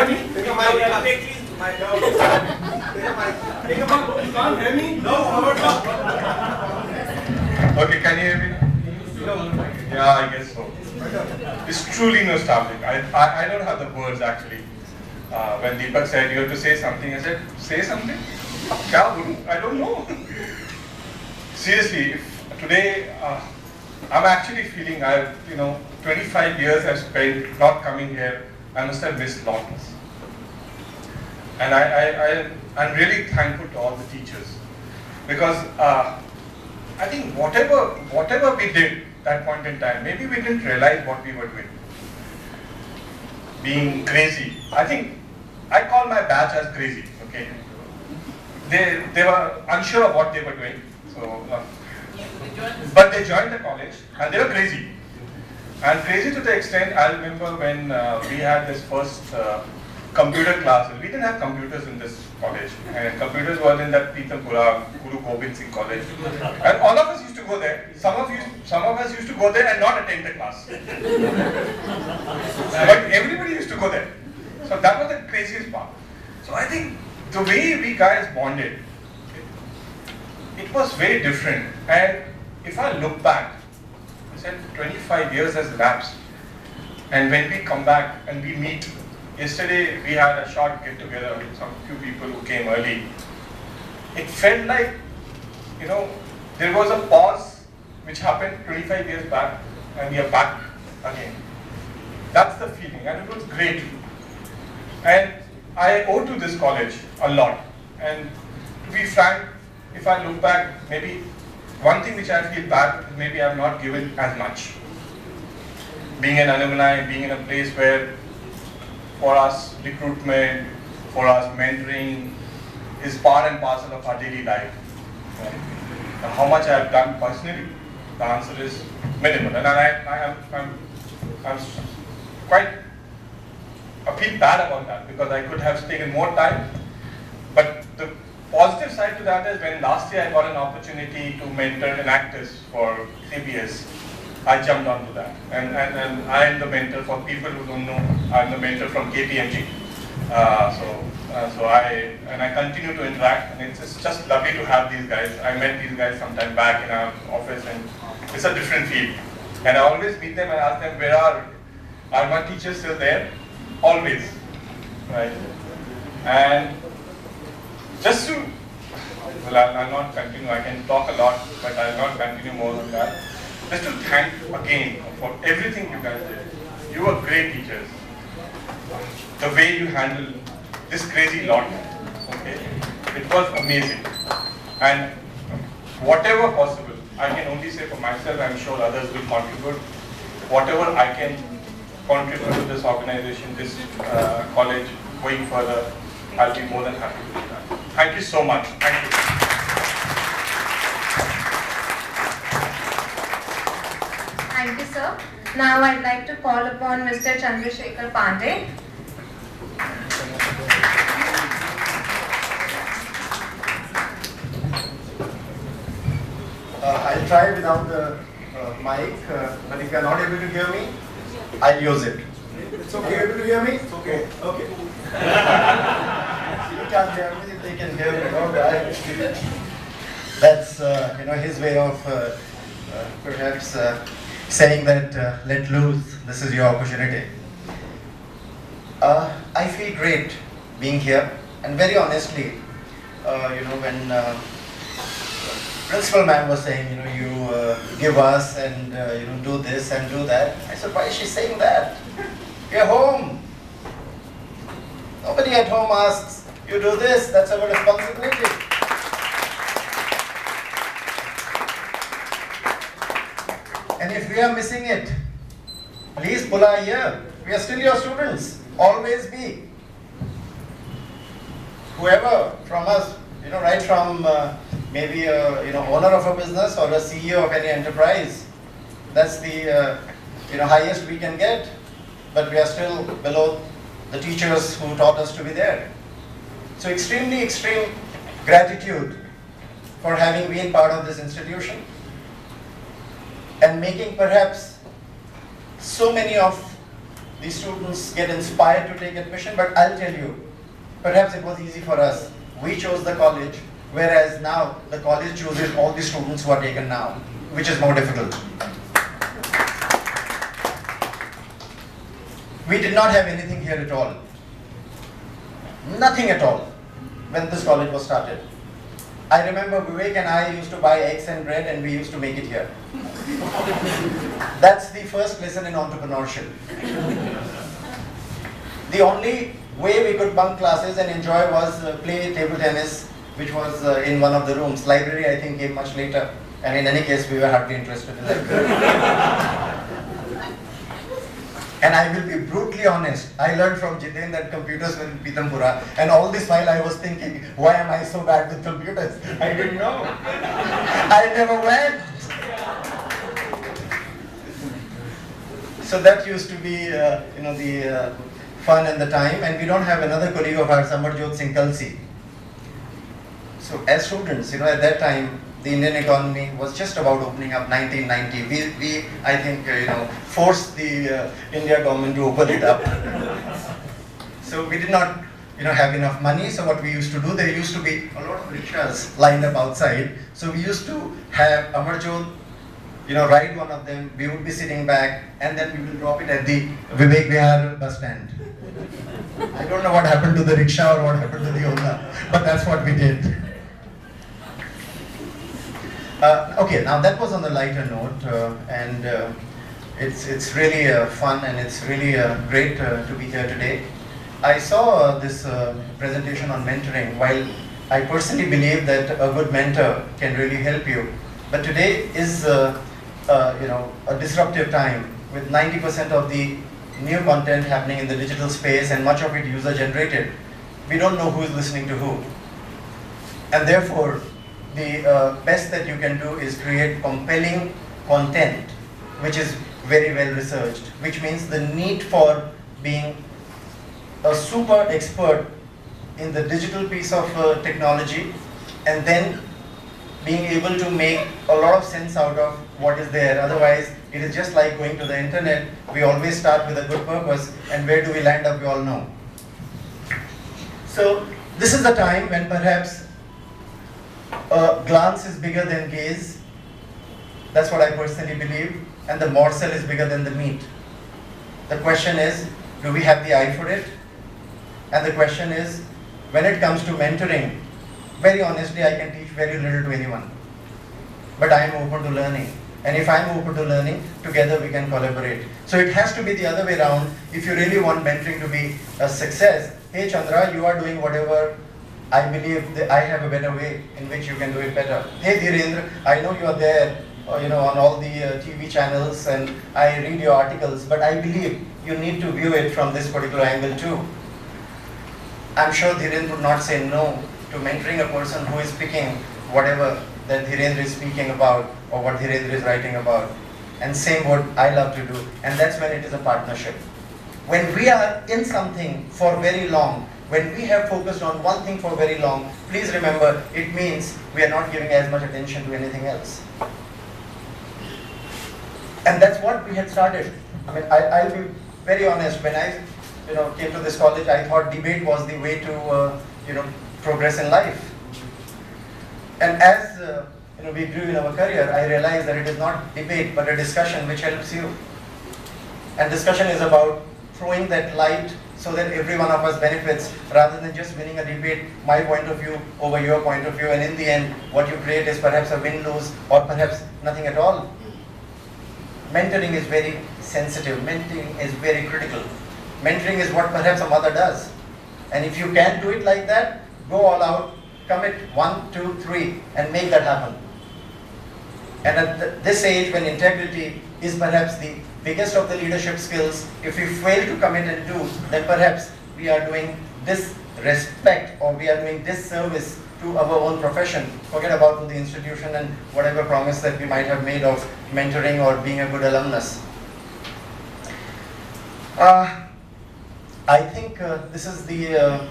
Take a mic. Take please. Mic. Take a mic. Take a mic. You can't hear me? No, Okay, can you hear me? Yeah, I guess so. It's truly nostalgic. I don't have the words actually. When Deepak said you have to say something, I said, say something? Kya bolu? I don't know. Seriously, if today I'm actually feeling 25 years I've spent not coming here. I must have missed lots. And I'm really thankful to all the teachers because I think whatever we did that point in time, maybe we didn't realize what we were doing. Being crazy. I think I call my batch as crazy. Okay, they were unsure of what they were doing. So, but they joined the college and they were crazy. And crazy to the extent I remember when we had this first computer classes. We didn't have computers in this college, and computers were in that Pitampura Guru Gobind Singh College, and all of us used to go there. Some of us used to go there and not attend the class, but everybody used to go there. So that was the craziest part. So I think the way we guys bonded, it was very different. And if I look back, I said 25 years has elapsed, and when we come back and we meet. Yesterday we had a short get together with some few people who came early. It felt like, there was a pause which happened 25 years back and we are back again. That's the feeling and it was great. And I owe to this college a lot. And to be frank, if I look back, maybe one thing which I feel bad is maybe I have not given as much. Being an alumni, being in a place where for us, recruitment, for us, mentoring is part and parcel of our daily life. Right? Now, how much I have done personally, the answer is minimal. And I'm quite, I feel bad about that because I could have taken more time. But the positive side to that is when last year I got an opportunity to mentor an actress for CBS. I jumped onto that, and I am the mentor for people who don't know. I'm the mentor from KPMG, so I continue to interact, and it's just lovely to have these guys. I met these guys sometime back in our office, and it's a different field. And I always meet them and ask them, where are my teachers still there? Always, right? And just to, well, I'll not continue. I can talk a lot, but I'll not continue more than that. Just to thank again for everything you guys did. You were great teachers. The way you handled this crazy lot, okay, it was amazing. And whatever possible, I can only say for myself, I'm sure others will contribute. Whatever I can contribute to this organization, this college, going further, I'll be more than happy to do that. Thank you so much. Thank you. Thank you, sir. Now I'd like to call upon Mr. Chandrasekhar Pandey. I'll try without the mic, but if you are not able to hear me, I'll use it. It's okay. Are you able to hear me? It's okay. Okay. You can't hear me, they can hear me. All right. That's his way of perhaps saying that let loose, this is your opportunity. I feel great being here, and very honestly, when principal ma'am was saying, you give us and do this and do that, I said, why is she saying that? You're home. Nobody at home asks, you do this, that's our responsibility. And if we are missing it, please pull our ear. We are still your students. Always be. Whoever from us, right from maybe owner of a business or a CEO of any enterprise, that's the highest we can get. But we are still below the teachers who taught us to be there. So extreme gratitude for having been part of this institution and making perhaps so many of the students get inspired to take admission, but I'll tell you, perhaps it was easy for us. We chose the college, whereas now the college chooses all the students who are taken now, which is more difficult. We did not have anything here at all. Nothing at all when this college was started. I remember Vivek and I used to buy eggs and bread and we used to make it here. That's the first lesson in entrepreneurship. The only way we could bunk classes and enjoy was play table tennis, which was in one of the rooms. Library, I think, came much later. And in any case, we were hardly interested in that. And I will be brutally honest, I learned from Jiten that computers were in Pitampura, and all this while I was thinking, why am I so bad with computers? I didn't know. I never went. So that used to be, the fun and the time, and we don't have another colleague of ours, Amarjot Singh Kalsi. So as students, at that time, the Indian economy was just about opening up. 1990. We I think, forced the India government to open it up. So we did not, have enough money. So what we used to do, there used to be a lot of rickshaws lined up outside. So we used to have Amarjot, ride one of them. We would be sitting back, and then we will drop it at the Vivek Vihar bus stand. I don't know what happened to the rickshaw or what happened to the owner, but that's what we did. Okay, now that was on the lighter note, and it's really fun and it's really great to be here today. I saw this presentation on mentoring. While I personally believe that a good mentor can really help you, but today is a disruptive time with 90% of the new content happening in the digital space and much of it user generated. We don't know who is listening to who, and therefore the best that you can do is create compelling content which is very well researched, which means the need for being a super expert in the digital piece of technology and then being able to make a lot of sense out of what is there. Otherwise, it is just like going to the internet. We always start with a good purpose, and where do we land up, we all know. So this is the time when perhaps a glance is bigger than gaze. That's what I personally believe. And the morsel is bigger than the meat. The question is, do we have the eye for it? And the question is, when it comes to mentoring, very honestly, I can teach very little to anyone. But I am open to learning. And if I am open to learning, together we can collaborate. So it has to be the other way around. If you really want mentoring to be a success, hey Chandra, you are doing whatever. I believe that I have a better way in which you can do it better. Hey Dhirendra, I know you are there, on all the TV channels, and I read your articles, but I believe you need to view it from this particular angle too. I'm sure Dhirendra would not say no to mentoring a person who is speaking whatever that Dhirendra is speaking about or what Dhirendra is writing about. And same what I love to do, and that's when it is a partnership. When we are in something for very long, when we have focused on one thing for very long, please remember, it means we are not giving as much attention to anything else. And that's what we had started. I mean, I'll be very honest, when I came to this college, I thought debate was the way to progress in life. And as we grew in our career, I realized that it is not debate but a discussion which helps you. And discussion is about throwing that light so that every one of us benefits, rather than just winning a debate, my point of view over your point of view, and in the end, what you create is perhaps a win-lose or perhaps nothing at all. Mentoring is very sensitive. Mentoring is very critical. Mentoring is what perhaps a mother does. And if you can do it like that, go all out, commit 1, 2, 3, and make that happen. And at this age, when integrity is perhaps the biggest of the leadership skills, if we fail to commit and do, then perhaps we are doing disrespect or we are doing disservice to our own profession. Forget about the institution and whatever promise that we might have made of mentoring or being a good alumnus. I think this is the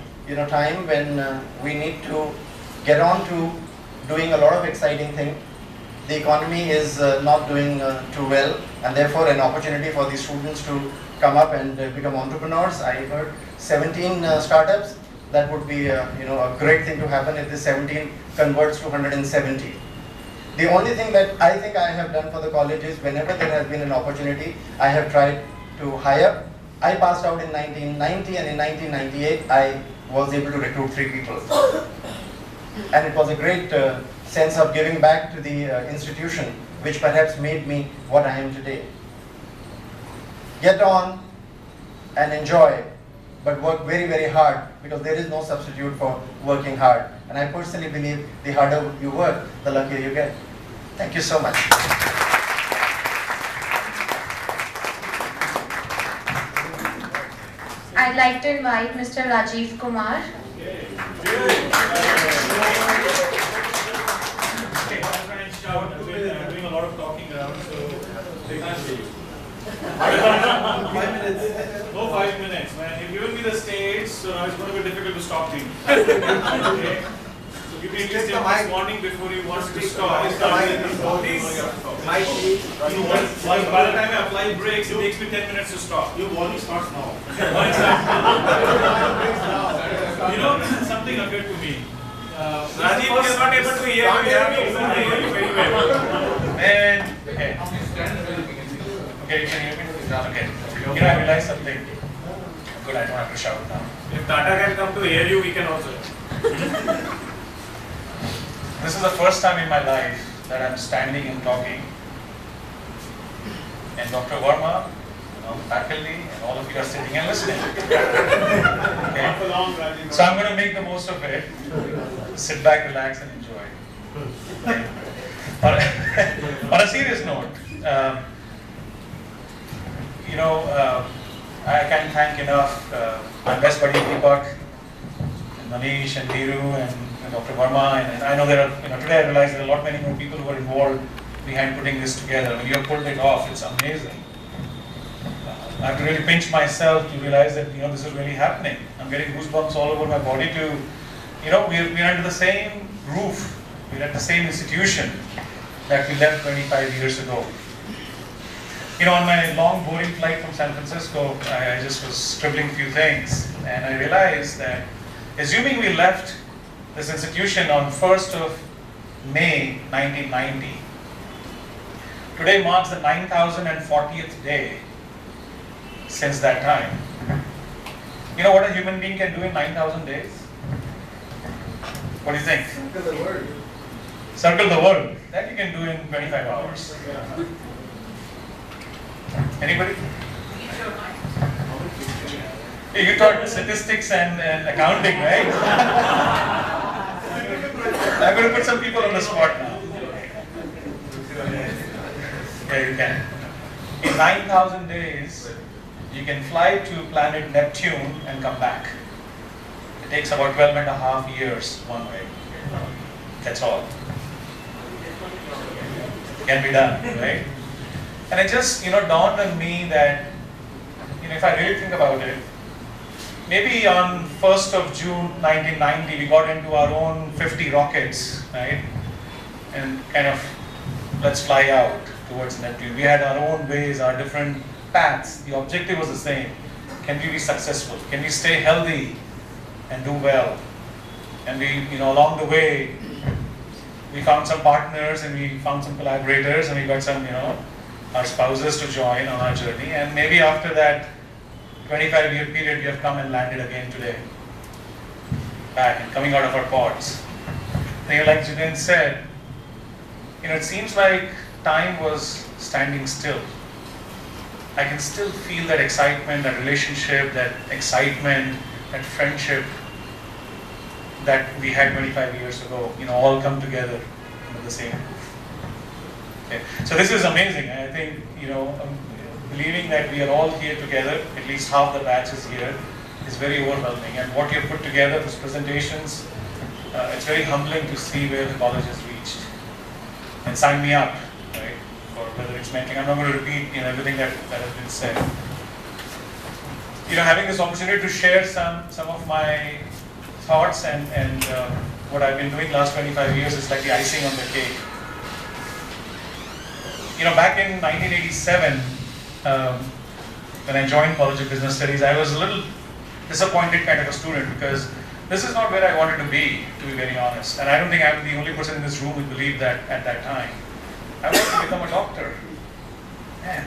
time when we need to get on to doing a lot of exciting things. the economy is not doing too well, and therefore an opportunity for the students to come up and become entrepreneurs. I heard 17 startups. That would be a great thing to happen if this 17 converts to 170. The only thing that I think I have done for the college is whenever there has been an opportunity, I have tried to hire. I passed out in 1990, and in 1998 I was able to recruit 3 people. And it was a great sense of giving back to the institution, which perhaps made me what I am today. Get on and enjoy, but work very, very hard, because there is no substitute for working hard. And I personally believe the harder you work, the luckier you get. Thank you so much. I'd like to invite Mr. Rajiv Kumar. Doing a lot of talking around, so they can't see you. 5 minutes. No 5 minutes, man. You've given me the stage, so now it's going to be difficult to stop me. Okay? So give me at least a warning before you want to stop. Please. Mic, please. By the time I apply brakes, it takes me 10 minutes to stop. Your warning starts now. You know, something occurred to me. Rajiv is not able to hear you. Very well. And okay. Okay, you can hear me? Okay. You know, I realized something. Good, I don't have to shout now. If Tata can come to hear you, we can also. This is the first time in my life that I'm standing and talking. And Dr. Verma, the faculty, and all of you are sitting and listening. Okay. So I'm going to make the most of it. Sit back, relax, and enjoy. Okay. On a serious note, I can't thank enough my best buddy Deepak, and Manish, and Dhiru, and Dr. Verma, and I know there are, today I realize there are many more people who are involved behind putting this together. When you have pulled it off, it's amazing. I have to really pinch myself to realize that this is really happening. I'm getting goosebumps all over my body to, we're under the same roof, we're at the same institution that we left 25 years ago. On my long boring flight from San Francisco, I just was scribbling a few things, and I realized that assuming we left this institution on 1st of May 1990, today marks the 9,040th day since that time. You know what a human being can do in 9,000 days? What do you think? Circle the world. Circle the world. That you can do in 25 hours. Anybody? You taught statistics and accounting, right? I'm going to put some people on the spot now. Yeah, you can. In 9,000 days, you can fly to planet Neptune and come back. It takes about 12 and a half years one way. That's all. Can be done, right? And it just, dawned on me that, if I really think about it, maybe on 1st of June 1990, we got into our own 50 rockets, right? And kind of, let's fly out towards Neptune. We had our own ways, our different paths. The objective was the same. Can we be successful? Can we stay healthy and do well? And we, along the way, we found some partners and we found some collaborators and we got some, our spouses to join on our journey. And maybe after that 25-year period, we have come and landed again today. Back and coming out of our pods. And like Jiten said, it seems like time was standing still. I can still feel that excitement, that relationship, that excitement, that friendship that we had 25 years ago, all come together under the same roof. Okay. So this is amazing. I think, believing that we are all here together, at least half the batch is here, is very overwhelming. And what you've put together, those presentations, it's very humbling to see where the college has reached. And sign me up, right, for whether it's mentoring. I'm not going to repeat everything that has been said. Having this opportunity to share some of my thoughts and what I've been doing last 25 years is like the icing on the cake. back in 1987, when I joined College of Business Studies, I was a little disappointed kind of a student because this is not where I wanted to be very honest. And I don't think I'm the only person in this room who believed that at that time. I wanted to become a doctor. Man,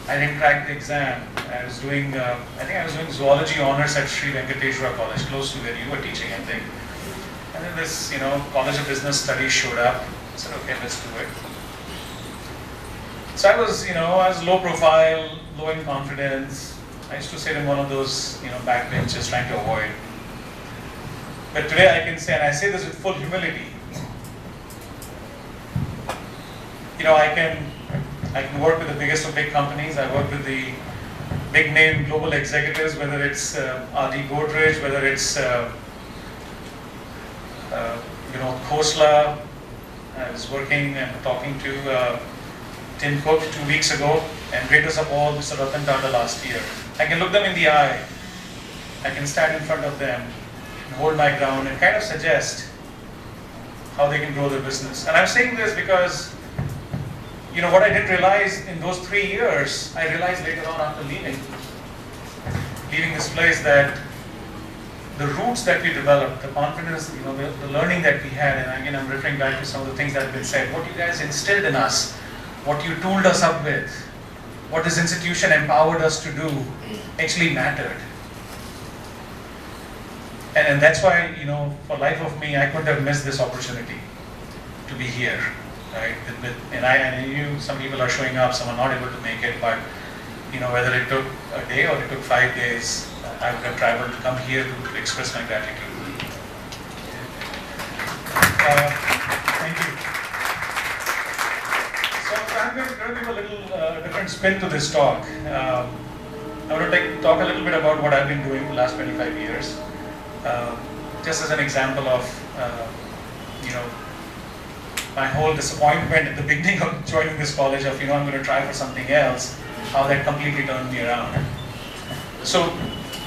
I didn't crack the exam. I was doing, I think I was doing zoology honors at Sri Venkateswara College, close to where you were teaching, I think. And then this, College of Business Studies showed up. I said, okay, let's do it. So I was low profile, low in confidence. I used to sit in one of those, back benches trying to avoid. But today I can say, and I say this with full humility, I can work with the biggest of big companies. I work with the big name global executives, whether it's R.D. Godrej, whether it's Khosla. I was working and talking to Tim Cook 2 weeks ago, and greatest of all, Mr. Ratan Tata last year. I can look them in the eye. I can stand in front of them and hold my ground and kind of suggest how they can grow their business. And I'm saying this because what I didn't realize in those 3 years, I realized later on after leaving this place, that the roots that we developed, the confidence, the learning that we had, and again I'm referring back to some of the things that have been said, what you guys instilled in us, what you tooled us up with, what this institution empowered us to do actually mattered. And that's why, for life of me, I couldn't have missed this opportunity to be here. Right? And I knew some people are showing up, some are not able to make it, but whether it took a day or it took 5 days, I would have traveled to come here to express my gratitude. Thank you. So I'm going to give a little different spin to this talk. I want to talk a little bit about what I've been doing the last 25 years. Just as an example of, my whole disappointment at the beginning of joining this college of, I'm going to try for something else, how that completely turned me around. So,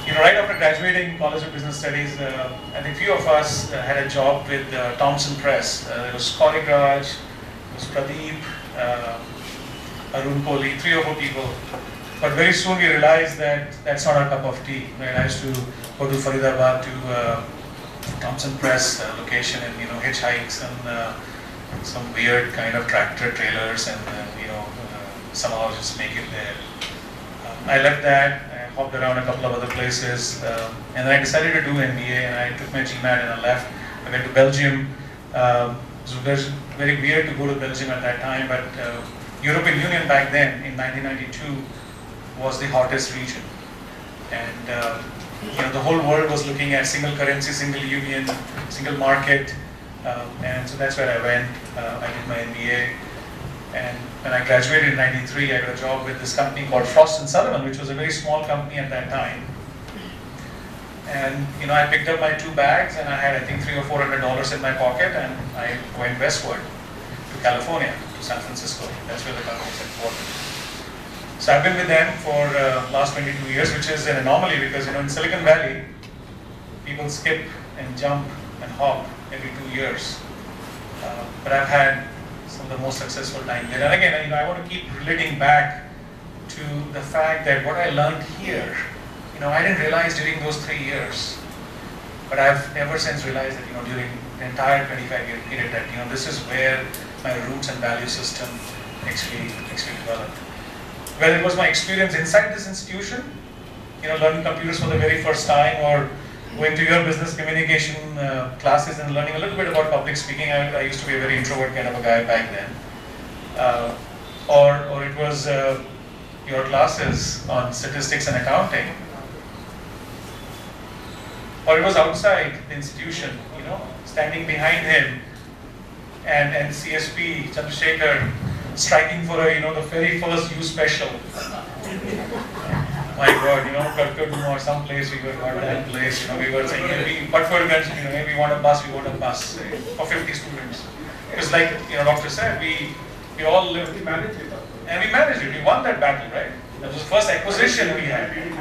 right after graduating College of Business Studies, I think few of us had a job with Thomson Press. There was Kaurigraj, there was Pradeep, Arun Kohli, 3 or 4 people. But very soon we realized that that's not our cup of tea. Right? I used to go to Faridabad to Thomson Press location and hitchhikes and some weird kind of tractor trailers and somehow just make it there. I left that, I hopped around a couple of other places, and then I decided to do MBA, and I took my GMAT and I left. I went to Belgium. It was very weird to go to Belgium at that time, but European Union back then in 1992 was the hottest region, and the whole world was looking at single currency, single union, single market. And so that's where I went. I did my MBA, and when I graduated in '93, I got a job with this company called Frost & Sullivan, which was a very small company at that time. And I picked up my 2 bags, and I had I think $300 or $400 in my pocket, and I went westward to California, to San Francisco. That's where the company is headquartered. So I've been with them for last 22 years, which is an anomaly because in Silicon Valley, people skip and jump and hop every 2 years. But I've had some of the most successful time there. And again, I want to keep relating back to the fact that what I learned here, I didn't realize during those 3 years, but I've ever since realized that, during the entire 25-year period that, this is where my roots and value system actually developed. Whether it was my experience inside this institution, learning computers for the very first time, or going to your business communication classes and learning a little bit about public speaking. I used to be a very introvert kind of a guy back then. Or it was your classes on statistics and accounting. Or it was outside the institution, standing behind him and CSP, Chandrasekhar, striking for the very first U special. My God, Calcutta or some place we were, or that place, we were saying, maybe we want a bus for 50 students. Because like, doctor said, we all lived, and we managed it, we won that battle, right? That was the first acquisition we had. It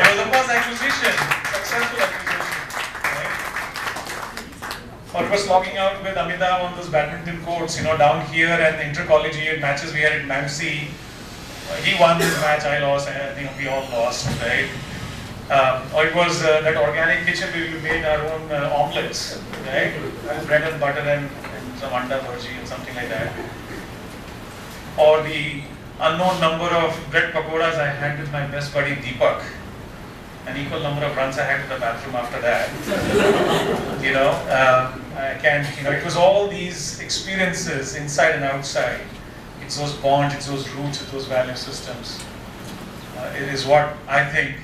was the first acquisition, successful acquisition, right? Or remember slogging out with Amitabh on those badminton courts, down here, and inter-collegiate matches we had in Mamsi. He won this match, I lost, and I think we all lost, right? Or it was that organic kitchen where we made our own omelets, right? Bread and butter and some anda bhaji and something like that. Or the unknown number of bread pakoras I had with my best buddy Deepak. An equal number of runs I had to the bathroom after that. It was all these experiences inside and outside. It's those bonds, it's those roots, it's those value systems. It is what I think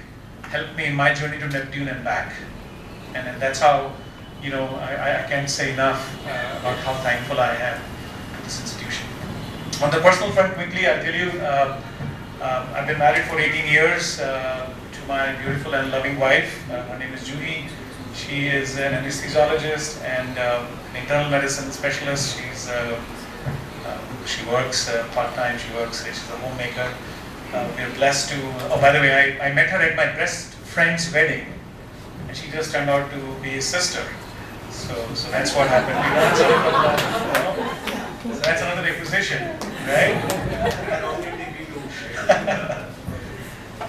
helped me in my journey to Neptune and back. And that's how, I can't say enough about how thankful I am to this institution. On the personal front, quickly, I'll tell you, I've been married for 18 years to my beautiful and loving wife. Her name is Juhi. She is an anesthesiologist and an internal medicine specialist. She works part-time, she's a homemaker. We're blessed to, by the way, I met her at my best friend's wedding, and she just turned out to be his sister. So that's what happened. So that's another acquisition, right?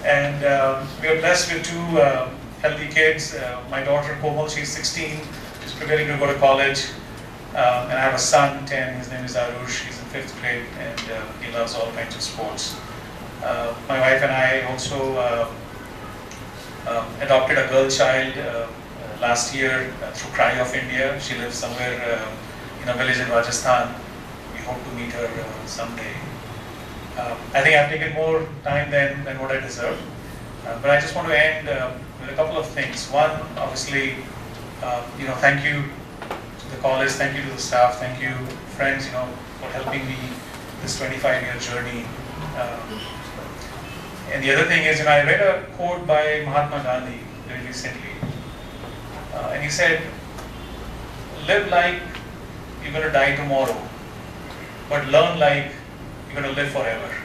And we are blessed with two healthy kids. My daughter Komal, she's 16, she's preparing to go to college. And I have a son, 10, his name is Arush, he's in 5th grade, and he loves all kinds of sports. My wife and I also adopted a girl child last year through Cry of India. She lives somewhere in a village in Rajasthan. We hope to meet her someday. I think I've taken more time than what I deserve. But I just want to end with a couple of things. One, obviously, thank you to the college, thank you to the staff, thank you, friends, for helping me this 25-year journey. And the other thing is, I read a quote by Mahatma Gandhi very recently. And he said, live like you're going to die tomorrow, but learn like you're going to live forever.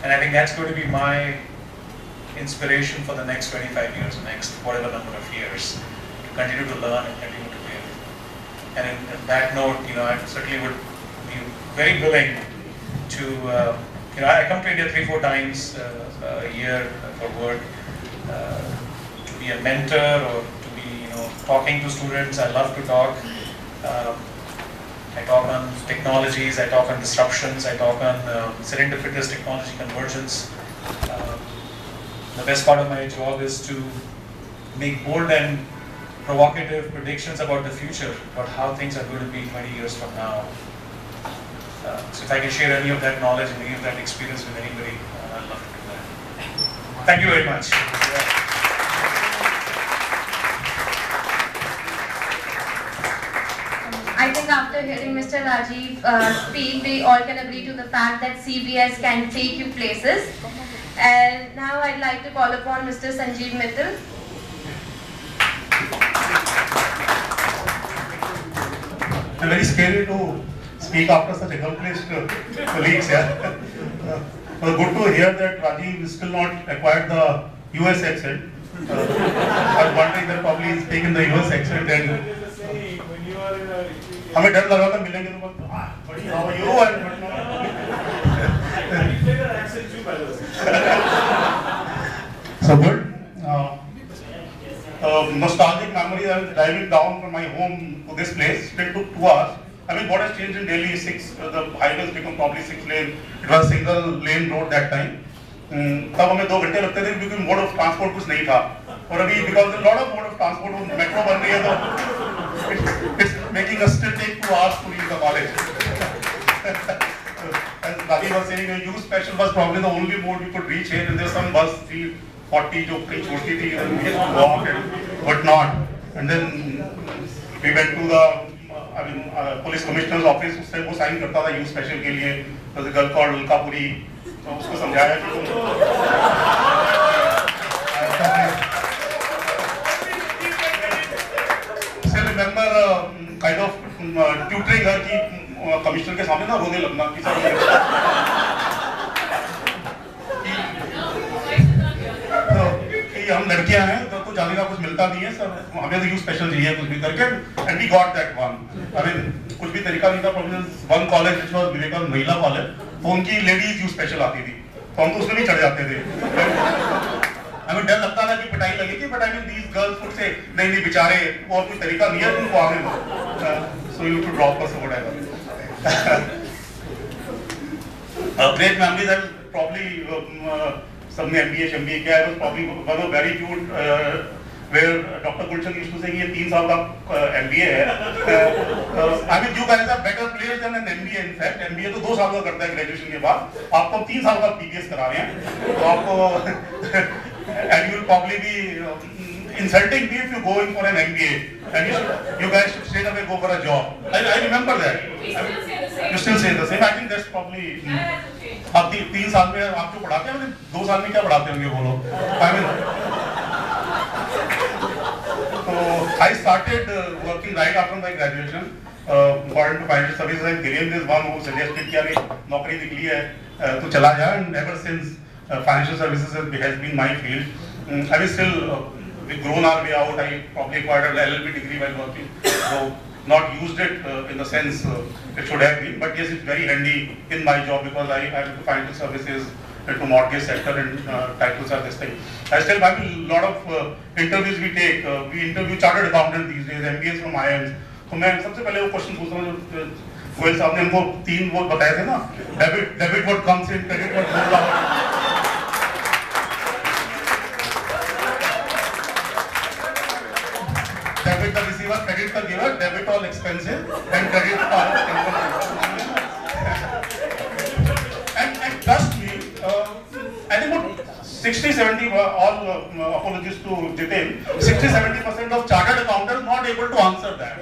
And I think that's going to be my inspiration for the next 25 years, next whatever number of years, to continue to learn and continue to live. And in that note, I certainly would be very willing to, I come to India 3-4 times a year for work, to be a mentor or to be, talking to students. I love to talk. I talk on technologies, I talk on disruptions, I talk on serendipitous technology convergence. The best part of my job is to make bold and provocative predictions about the future, about how things are going to be 20 years from now. So if I can share any of that knowledge and any of that experience with anybody, I'd love to do that. Thank you very much. I think after hearing Mr. Rajiv speak, we all can agree to the fact that CBS can take you places. And now I'd like to call upon Mr. Sanjeev Mittal. I'm very scary to speak after such accomplished colleagues here. Good to hear that Rajiv still not acquired the US accent. I was wondering that probably he's taken the US accent and हमें डर लगा था मिलेंगे तो बड़ी how are you so good. Nostalgic memories. I was driving down from my home to this place. It took 2 hours. I mean, what has changed in Delhi is the highways become probably 6 lane. It was a single lane road that time. तब हमें 2 घंटे लगते थे क्योंकि mode of transport कुछ नहीं था. और अभी because a lot of mode of transport, metro बन रही है तो it's making us still take 2 hours to reach the college. As Ravi was saying, a U special was probably the only mode we could reach here, and there's some bus 340 जो कहीं छोड़ती थी, and we had to walk and whatnot. And then we went to the police commissioner's office. उससे वो sign करता था U special के लिए. There's a girl called Ulkapuri. तो उसको समझाया कि still remember kind of tutoring her कि कमिश्नर के सामने ना रोने लगना कि हम लड़कियां हैं तो जाने का कुछ मिलता मिलता नहीं है सर, हमें तो यू स्पेशल चाहिए कुछ भी करके, and we got that one. I mean कुछ भी तरीका नहीं था। One college which was Vivekananda Mahila college, तो उनकी लेडीज यू स्पेशल आती थी, तो हम तो उसमें भी चढ़ जाते थे। हमें डर लगता था कि पिटाई लगेगी, but I mean these girls would say नहीं नहीं बेचारे और कोई तरीका नहीं है तुमको आगे, so you to drop us और whatever. Great memories that probably सबने MBA MBA किया है, was probably one of very few where Dr. Gulshan used to say कि ये 3 साल का MBA है। I mean you guys are better players than an MBA in fact। MBA तो 2 साल का करता है ग्रेजुएशन के बाद, आपको 3 साल का PBS करा रहे हैं, तो आपको and you will probably be insulting me if you going for an MBA and you guys should straight away go for a job। I remember that। You still say the same। I think that's probably आप 3 साल में आप जो पढ़ाते हैं 2 साल में क्या पढ़ाते होंगे वो लोग। I mean so I started working right after my graduation got into financial services and Giriam is one who suggested कि यार नौकरी निकली है तो चला जा, and ever since financial services has been my field। I mean still we've grown our way out। I probably acquired an LLB degree while working, so not used it in the sense it should have been, but yes, it's very handy in my job because I have financial services to mortgage sector and titles are this thing। I still have a lot of interviews we take, we interview chartered accountant these days, MBAs from IIMs। तो मैं सबसे पहले वो question पूछता हूँ, गोयल साहब ने हमको 3 वो बताए थे ना, debit what comes in, credit what goes out. Debit the receiver, credit the giver, debit all expenses and credit all income। And trust me, I think about 60-70, all apologies to Jitin, 60-70% of chartered accountants not able to answer that।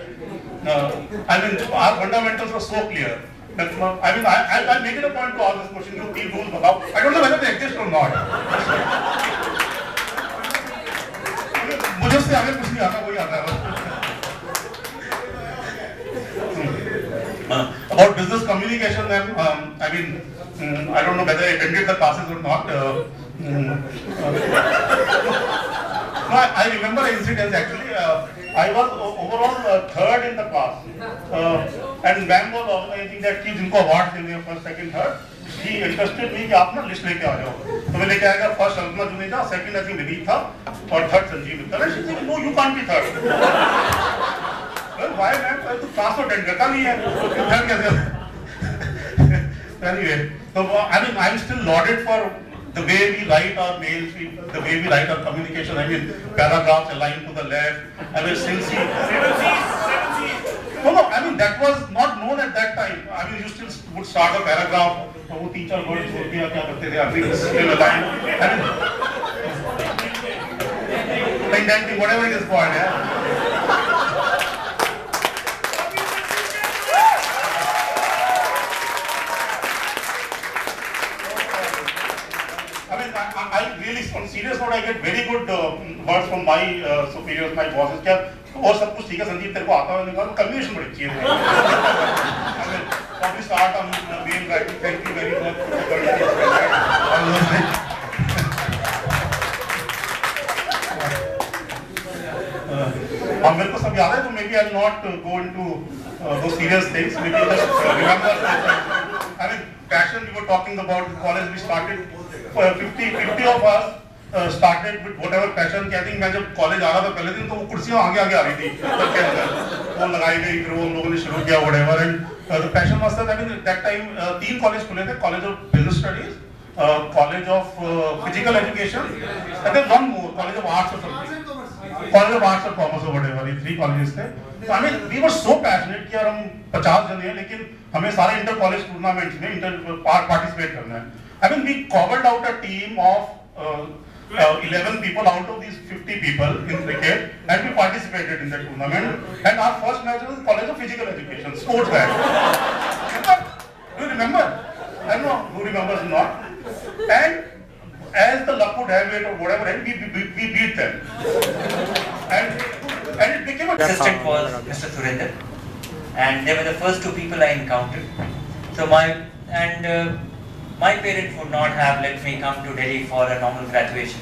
I mean our fundamentals are so clear that I mean I make it a point to ask this question, you 3 rules बताओ। I don't know whether they exist or not। मुझे उससे आगे कुछ नहीं आता, वही आता है। About business communication, then I mean I don't know whether I attended the classes or not। No, I remember an incident actually। I was overall 3rd in the class, and ma'am was organizing that कि जिनको award देने हैं 1st, 2nd, 3rd, he interested me कि आप ना list लेके आ जाओ। तो मैं लेके आया, 1st Alpana Juneja, 2nd I think Vineet था और 3rd Sanjeev Mittal. She said no you can't be 3rd। Well why ma'am, तो क्लास तो अटेंड करता नहीं है, 3rd कैसे? Anyway, so I mean I'm still lauded for the way we write our mails, the way we write our communication। I mean paragraphs aligned to the left, I mean since no, I mean that was not known at that time। I mean you still would start a paragraph, तो वो 3-4 words बोल दिया क्या करते थे, I mean still aligned, I mean indenting whatever it is called, yeah। I really, on serious note, I get very good words from my superiors, my bosses। क्या और सब कुछ ठीक है संजीव, तेरे को आता है, मैंने कहा कम्युनिकेशन बड़ी अच्छी है। I mean, probably start on mail writing, thank you very much। मेरे को सब याद है, तो maybe I'll not go into those serious things, maybe just remember। I mean, passion we were talking about, the college we started, 50 of us started with whatever passion। I think मैं जब college आ रहा था पहले दिन, तो वो कुर्सियाँ आगे आगे आ रही थी सबके अंदर, वो लगाई गई, फिर वो हम लोगों ने शुरू किया whatever। And the passion was that I mean that time 3 college खुले थे, college of business studies, college of physical education, and then one more, college of arts और समथिंग, कॉलेज ऑफ आर्ट्स और कॉमर्स और whatever, ये 3 colleges थे। तो I mean we were so passionate कि यार हम 50 जने हैं, लेकिन हमें सारे इंटर कॉलेज टूर्नामेंट्स में पार्टिसिपेट करना है। I mean we cobbled out a team of 11 people out of these 50 people in cricket, and we participated in the tournament, and our first match was College of Physical Education, sports match। Do you remember? I don't know who remembers or not। And as the luck would have it or whatever, and we beat them, and it became a assistant was Mr. Surinder, and they were the first 2 people I encountered। So my parents would not have let me come to Delhi for a normal graduation।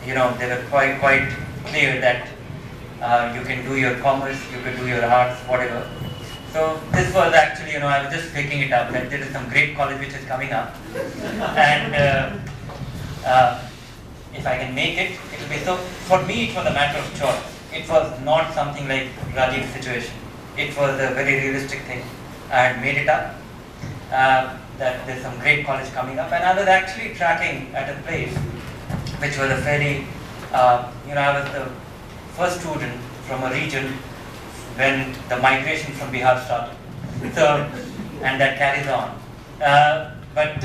You know, they were quite clear that You can do your commerce, you can do your arts, whatever. So this was actually, I was just picking it up that there is some great college which is coming up, and if I can make it, it will be so. For me, it was a matter of choice. It was not something like Rajiv's situation. It was a very realistic thing. I had made it up that there's some great college coming up, and I was actually tracking at a place which was a very, I was the first student from a region when the migration from Bihar started. So, and that carries on. But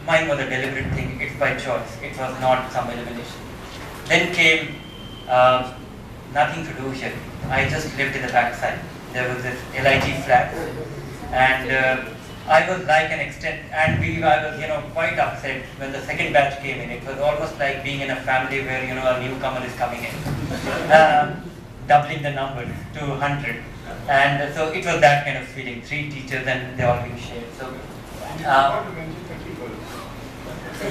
mine was a deliberate thing. It's by choice. It was not some elimination. Then came nothing to do here. I just lived in the backside. There was this LIG flat, and I was like an extent, and I was quite upset when the second batch came in. It was almost like being in a family where a newcomer is coming in, doubling the numbers to 100, and so it was that kind of feeling. 3 teachers and they all being shared. So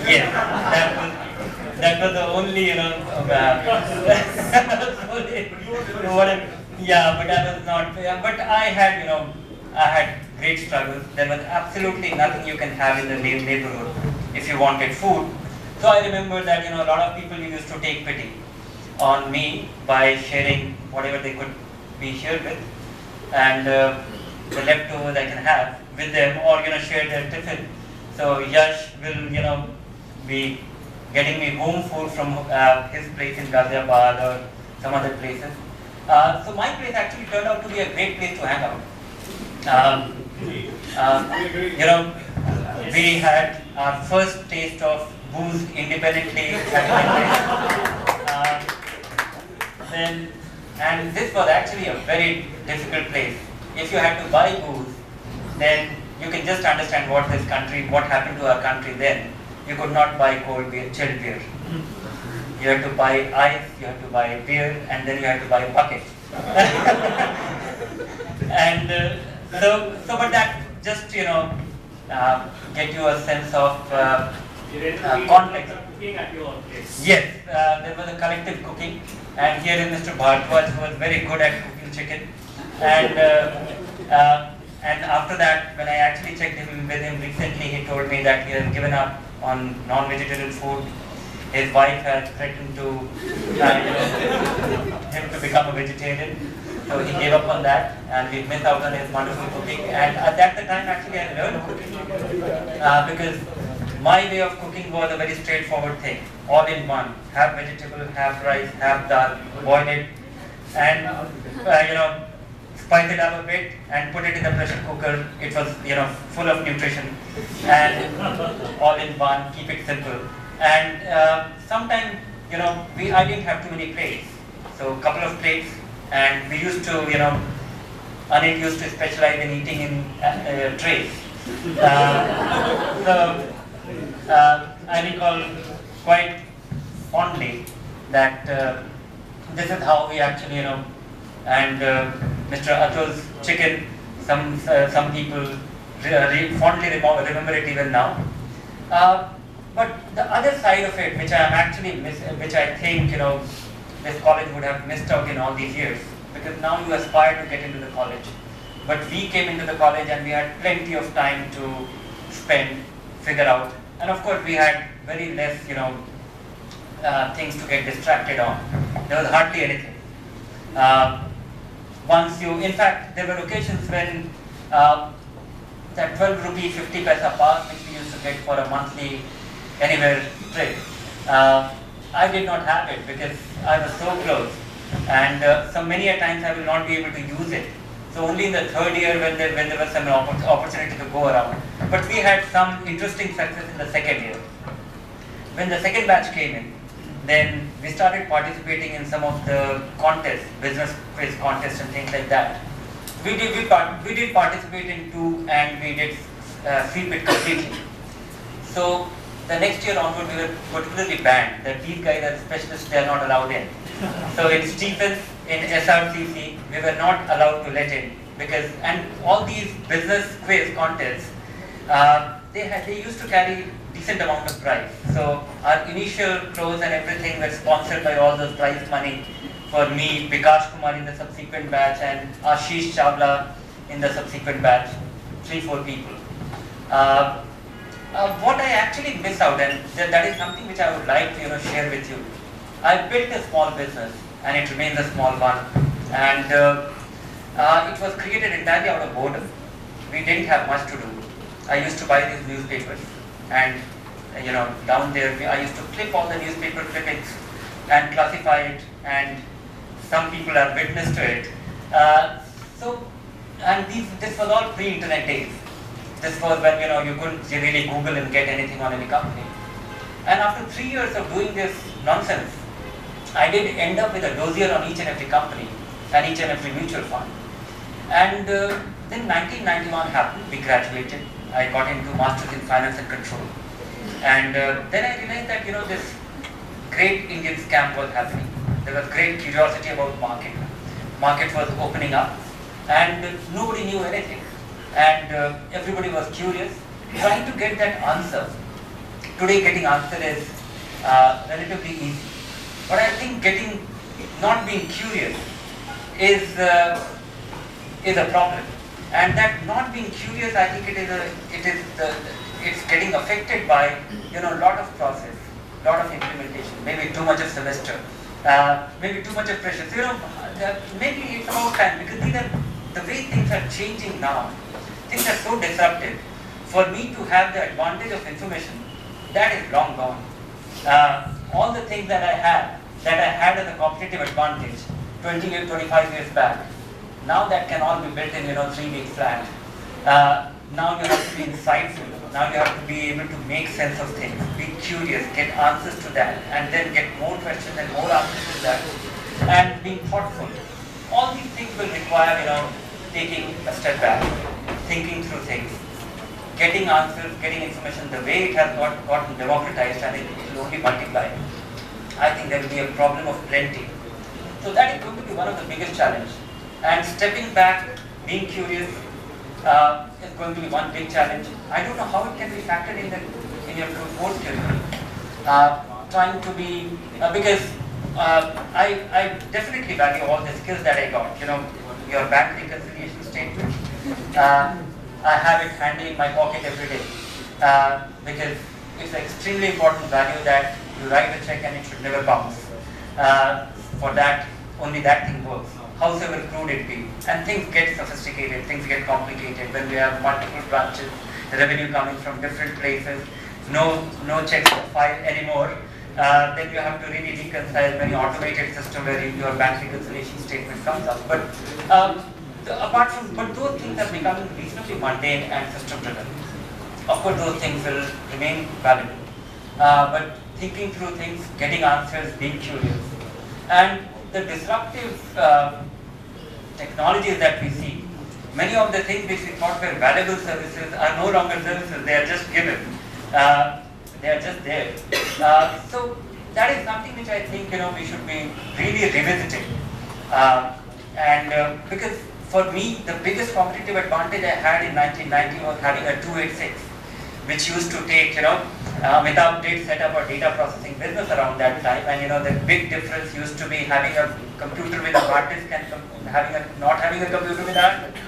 yes, that was the only yeah, but I was not. But I had great struggles. There was absolutely nothing you can have in the neighborhood if you wanted food. So I remember that a lot of people used to take pity on me by sharing whatever they could be shared with, and the leftovers I can have with them, or share their tiffin. So Yash will be getting me home food from his place in Ghaziabad or some other places. So my place actually turned out to be a great place to hang out. We had our first taste of booze independently at my place. And this was actually a very difficult place. If you had to buy booze, then you can just understand what happened to our country then. You could not buy cold beer, chilled beer. You had to buy ice, you had to buy beer, and then you had to buy a bucket. And but that just get you a sense of context. Yes, there was a collective cooking, and here is Mr. Bhardwaj, who was very good at cooking chicken, and after that, when I actually checked with him recently, he told me that he has given up on non-vegetarian food. His wife had threatened to him to become a vegetarian, so he gave up on that, and we missed out on his wonderful cooking. And at that time, actually, I learned cooking because my way of cooking was a very straightforward thing, all in one: have vegetable, have rice, have dal, boil it, and spice it up a bit and put it in the pressure cooker. It was full of nutrition, and all in one. Keep it simple. And sometimes I didn't have too many plates, so a couple of plates, and we used to Anit used to specialize in eating in trays. I recall quite fondly that this is how we actually and Mr. Atul's chicken, some people fondly remember it even now. But the other side of it, which I am actually which I think this college would have missed out in all these years, because now you aspire to get into the college, but we came into the college and we had plenty of time to spend, figure out, and of course we had very less things to get distracted on. There was hardly anything. In fact, there were occasions when that 12 rupee 50 paisa pass which we used to get for a monthly anywhere trip, I did not have it because I was so close, and so many a times I will not be able to use it. So only in the third year when there was some opportunity to go around. But we had some interesting success in the second year. When the second batch came in, then we started participating in some of the contests, business quiz contests and things like that. We did participate in 2, and we did sweep it completely. So the next year onward, we were particularly banned that these guys are specialists, they are not allowed in. So in Stephens, in SRCC, we were not allowed to let in because, and all these business quiz contests, they used to carry decent amount of prize. So our initial clothes and everything were sponsored by all those prize money For me, Bikash Kumar in the subsequent batch and Ashish Chawla in the subsequent batch, 3-4 people. What I actually miss out, and that is something which I would like to share with you. I built a small business and it remains a small one, and it was created entirely out of boredom. We didn't have much to do. I used to buy these newspapers, and down there I used to clip all the newspaper clippings and classify it, and some people are witness to it. This was all pre-internet days. This was when you couldn't really Google and get anything on any company. And after 3 years of doing this nonsense, I did end up with a dossier on each and every company and each and every mutual fund. And then 1991 happened. We graduated. I got into Masters in Finance and Control. And then I realized that this great Indian scam was happening. There was great curiosity about market. Market was opening up, and nobody knew anything. And everybody was curious, trying to get that answer. Today, getting answer is relatively easy. But I think not being curious is a problem. And that not being curious, I think it's getting affected by a lot of process, lot of implementation, maybe too much of semester, maybe too much of pressure. So, maybe it's about time, because the way things are changing now. Things are so disruptive. For me to have the advantage of information, that is long gone. All the things that I had as a competitive advantage 20 years, 25 years back, now that can all be built in 3 weeks flat. Now you have to be insightful. Now you have to be able to make sense of things, be curious, get answers to that, and then get more questions and more answers to that, and being thoughtful. All these things will require taking a step back, thinking through things, getting answers, getting information. The way it has gotten democratized, and it will only multiply. I think there will be a problem of plenty. So that is going to be one of the biggest challenges. And stepping back, being curious, is going to be one big challenge. I don't know how it can be factored in your course curriculum. Trying to be because I definitely value all the skills that I got. Your bank reconciliation statement. I have it handy in my pocket every day because it's an extremely important value that you write a check and it should never bounce. For that, only that thing works. Howsoever crude it be. And things get sophisticated, things get complicated when we have multiple branches, the revenue coming from different places, no checks to file anymore. Then you have to really reconcile many automated system where your bank reconciliation statement comes up. But but those things are becoming reasonably mundane and system driven. Of course, those things will remain valuable. But thinking through things, getting answers, being curious, and the disruptive technologies that we see, many of the things which we thought were valuable services are no longer services, they are just given. They are just there. So that is something which I think we should be really revisiting. Because for me, the biggest competitive advantage I had in 1990 was having a 286, which used to take, Amitabh did set up a data processing business around that time, and the big difference used to be having a computer with a hard disk and not having a computer with a hard disk.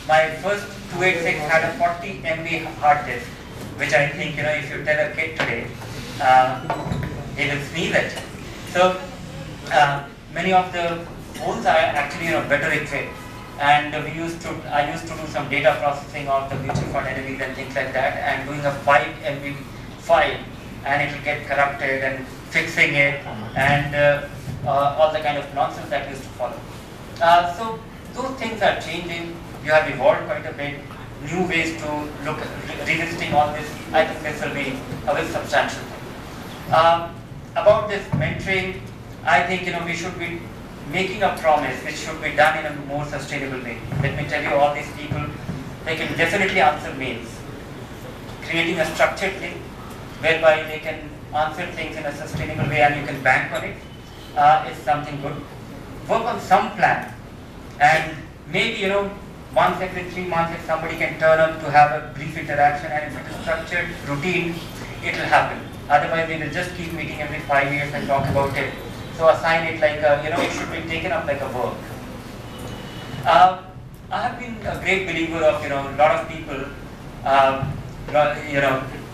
My first 286 had a 40 MB hard disk, which I think, if you tell a kid today, he will sneeze at you. So, many of the phones are actually, better equipped. And I used to do some data processing of the mutual fund entities and things like that, and doing a 5 MB file, and it will get corrupted and fixing it, and all the kind of nonsense that used to follow. So those things are changing. You have evolved quite a bit. New ways to look at revisiting all this. I think this will be a very substantial thing. About this mentoring, I think we should be making a promise which should be done in a more sustainable way. Let me tell you, all these people, they can definitely answer mails. Creating a structured thing whereby they can answer things in a sustainable way and you can bank on it is something good. Work on some plan, and maybe once every 3 months if somebody can turn up to have a brief interaction, and if it is structured, routine, it will happen. Otherwise we will just keep meeting every 5 years and talk about it. So assign it like it should be taken up like a work. I have been a great believer of a lot of people.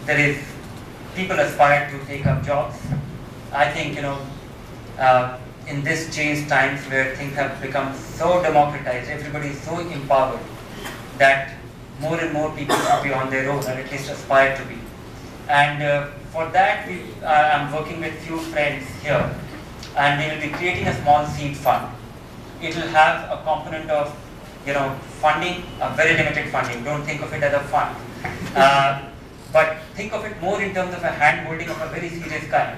There is people aspire to take up jobs. I think in this changed times where things have become so democratized, everybody is so empowered that more and more people should be on their own, or at least aspire to be. And for that, I'm working with few friends here, and we will be creating a small seed fund. It will have a component of funding, a very limited funding. Don't think of it as a fund, but think of it more in terms of a hand-holding of a very serious kind.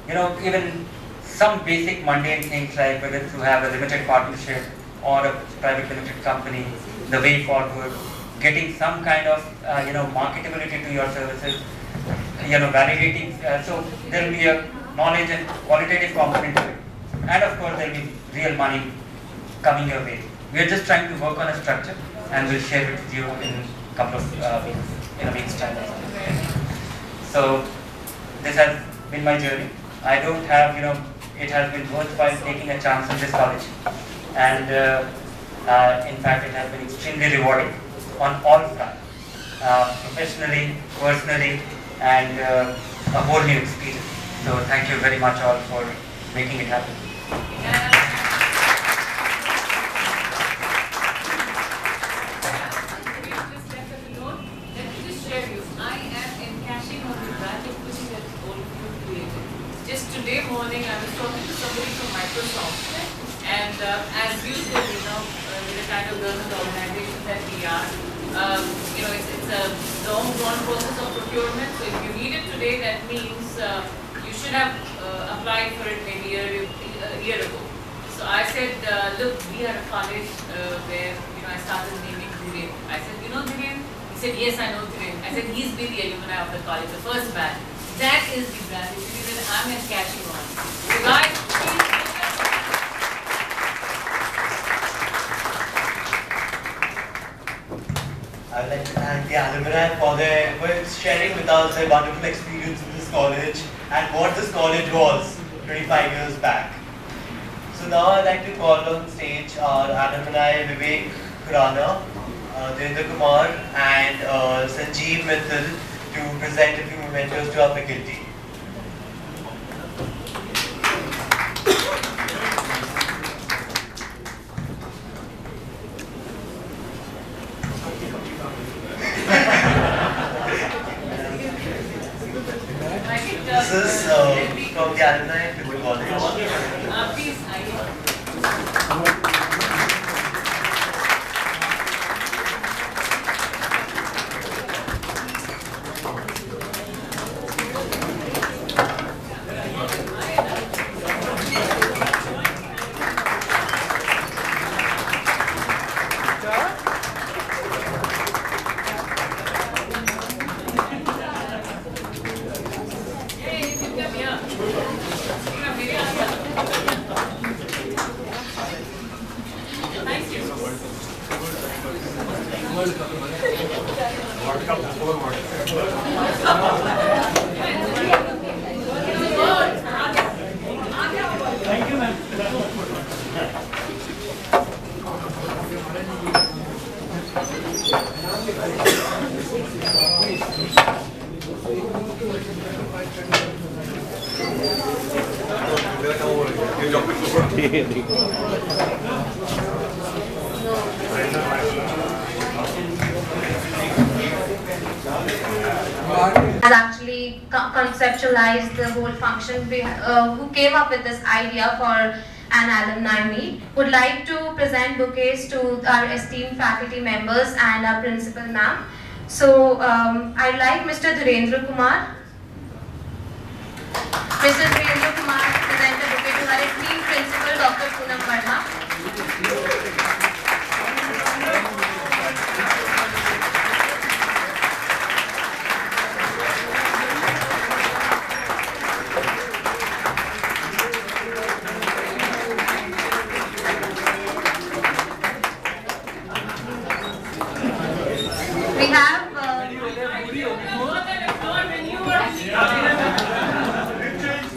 Even some basic mundane things like whether to have a limited partnership or a private limited company, the way forward, getting some kind of marketability to your services, validating. So there will be a knowledge and qualitative component to it, and of course there will be real money coming your way. We are just trying to work on a structure, and we'll share it with you in a couple of weeks, in a week's time. So this has been my journey. I don't have, it has been worthwhile taking a chance in this college, and in fact it has been extremely rewarding on all fronts, professionally, personally, and a whole new experience. So thank you very much all for making it happen. Today morning, I was talking to somebody from Microsoft, and as usual, with the kind of government organization that we are, it's a long-drawn process of procurement. So if you need it today, that means you should have applied for it maybe a year ago. So I said, look, we are a college where I started naming Dhiren. I said, Dhiren? He said, yes, I know Dhiren. I said, he's been the alumni of the college, the first batch. That is the brand. I'm going to catch you on. So guys, please I would like to thank the alumni for sharing with us their wonderful experience in this college and what this college was 25 years back. So now I'd like to call on stage our alumni Vivek Khurana, Dhirendra Kumar and Sanjeev Mittal to present a few mementos to our faculty. This is from the alumni of the college. please, has actually conceptualized the whole function, who came up with this idea for an alumni meet, would like to present bouquets to our esteemed faculty members and our principal ma'am. So I'd like Mr. Dhirendra Kumar. Mr. Dhirendra Kumar to present a bouquet to our esteemed principal, Dr. Poonam Verma.